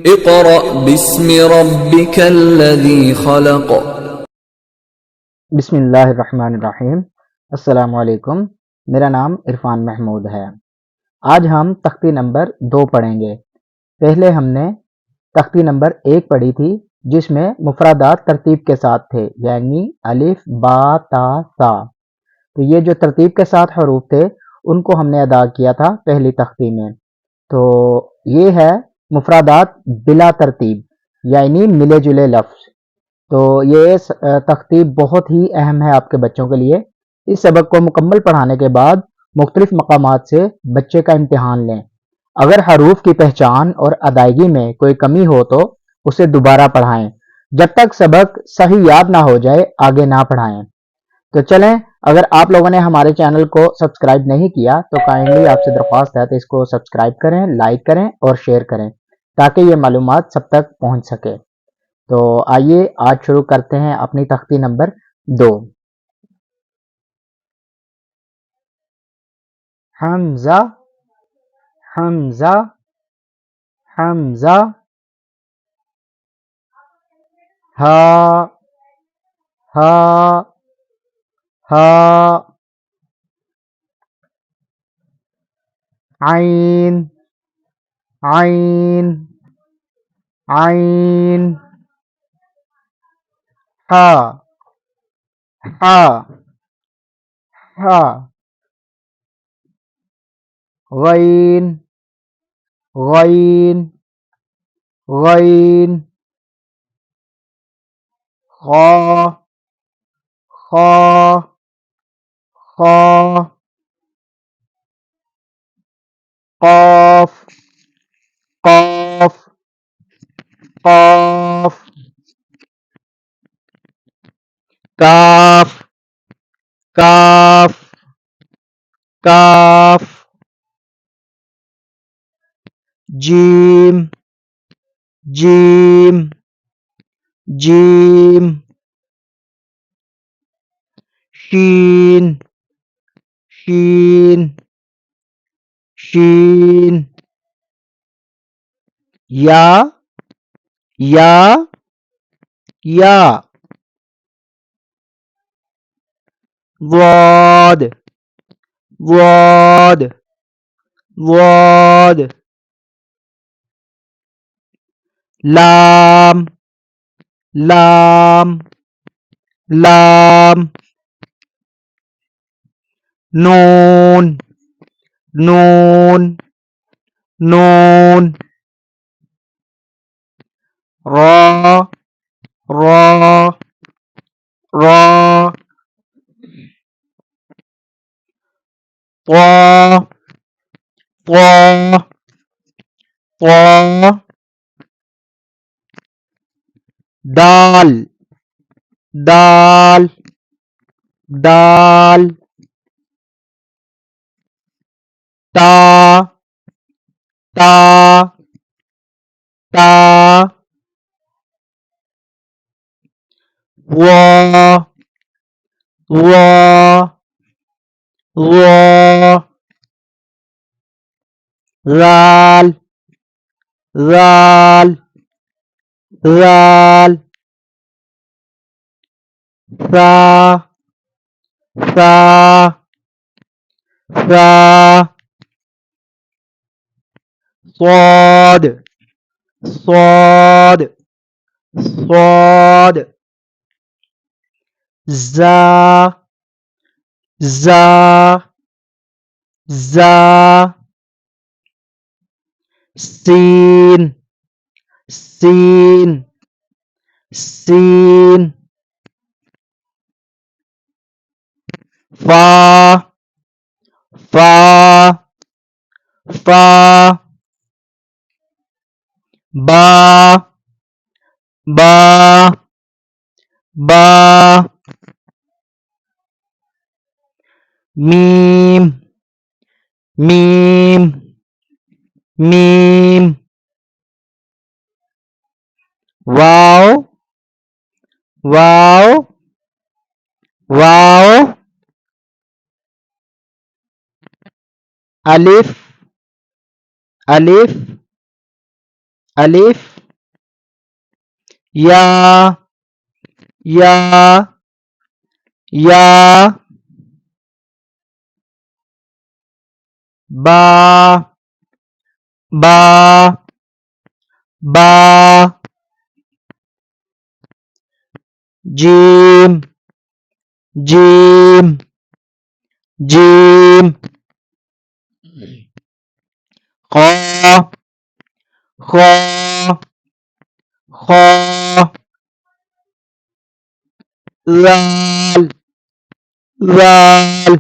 इक़रा बिस्मि रब्बिकल्लज़ी खलक़। बिस्मिल्लाहिर्रहमानिर्रहीम। अस्सलामु अलैकुम। मेरा नाम इरफान महमूद है। आज हम तख्ती नंबर 2 पढ़ेंगे। पहले हमने तख्ती नंबर 1 पढ़ी थी जिसमें मुफरदात तरतीब के साथ थे, यानी अलिफ बा ता सा। तो ये जो तरतीब के साथ हरूफ थे उनको हमने अदा किया था पहली तख्ती में। तो ये है मुफरदात बिला तरतीब, यानी मिले जुले लफ्ज़। तो ये तख्तीब बहुत ही अहम है आपके बच्चों के लिए। इस सबक को मुकम्मल पढ़ाने के बाद मुख्तलिफ मकामात से बच्चे का इम्तिहान लें। अगर हरूफ की पहचान और अदायगी में कोई कमी हो तो उसे दोबारा पढ़ाएं। जब तक सबक सही याद ना हो जाए आगे ना पढ़ाएं। तो चलें, अगर आप लोगों ने हमारे चैनल को सब्सक्राइब नहीं किया तो काइंडली आपसे दरख्वास्त है तो इसको सब्सक्राइब करें, लाइक करें और शेयर करें ताकि ये मालूमात सब तक पहुंच सके। तो आइए आज शुरू करते हैं अपनी तख्ती नंबर 2। हमजा हमजा हमजा। हा हा हा। आइन आइन आइन। हा हा हा। गैन गैन गैन। खा खा खा। काफ काफ काफ। काफ काफ काफ। जीम जीम जीम। शीन शीन शीन। या या या। वाद वाद वाद। लाम लाम लाम। नून नून नून। रा रा रा। त्वा त्वा त्वा। दाल दाल दाल। ता ता ता। वा वा वा। राल राल राल। सा सा सा। स्वाद स्वाद स्वाद। जा जा जा। सीन सीन सीन। फा फा फा। बा बा बा। मीम मीम मीम। वाव वाव वाव। अलिफ अलिफ अलिफ। या या या बा बा बा जीम जीम जीम खा खा खा लाल लाल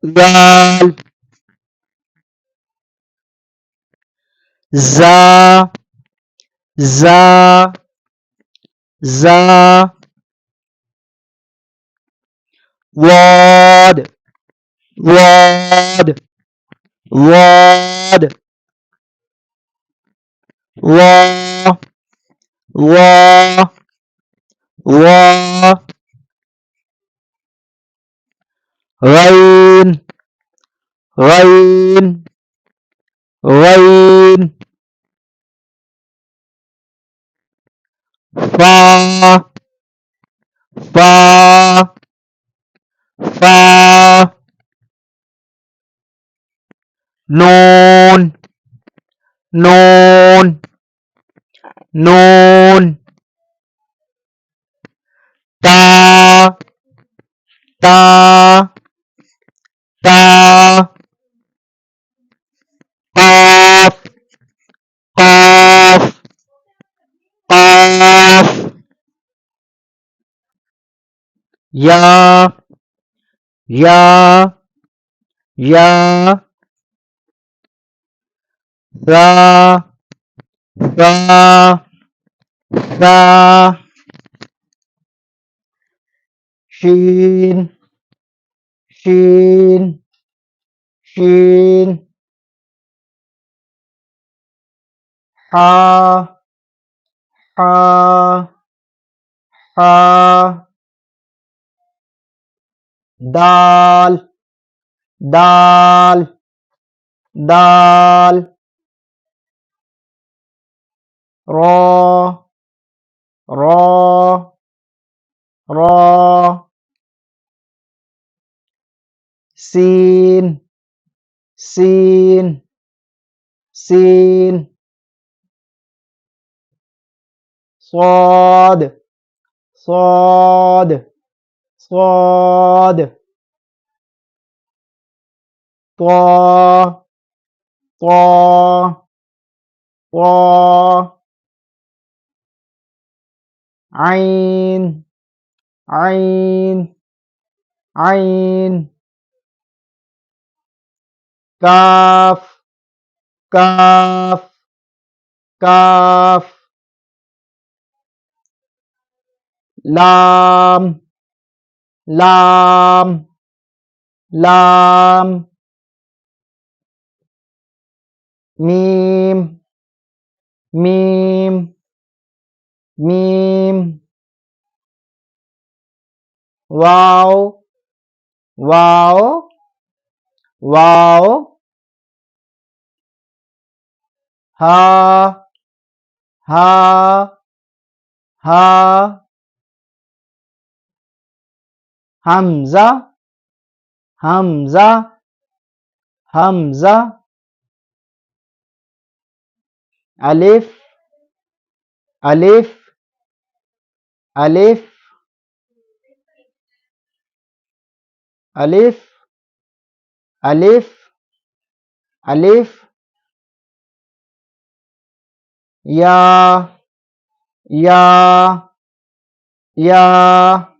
लाल जा जा जा वाद वाद वाद वा वा वा गैन गैन गैन फा फा फा नून नून नून ता ता ता काफ काफ काफ या या या रा रा रा शीन शीन शीन हा हा हा दाल दाल दाल रा रा रा सीन सीन सीन स्वाद स्वाद स्वाद त्वा त्वा त्वा आइन आइन आइन काफ काफ काफ लाम लाम लाम मीम मीम मीम वाव वाव वाव हा हा हा हमजा हमजा हमजा अलिफ अलिफ अलिफ अलिफ अलिफ अलिफ या या या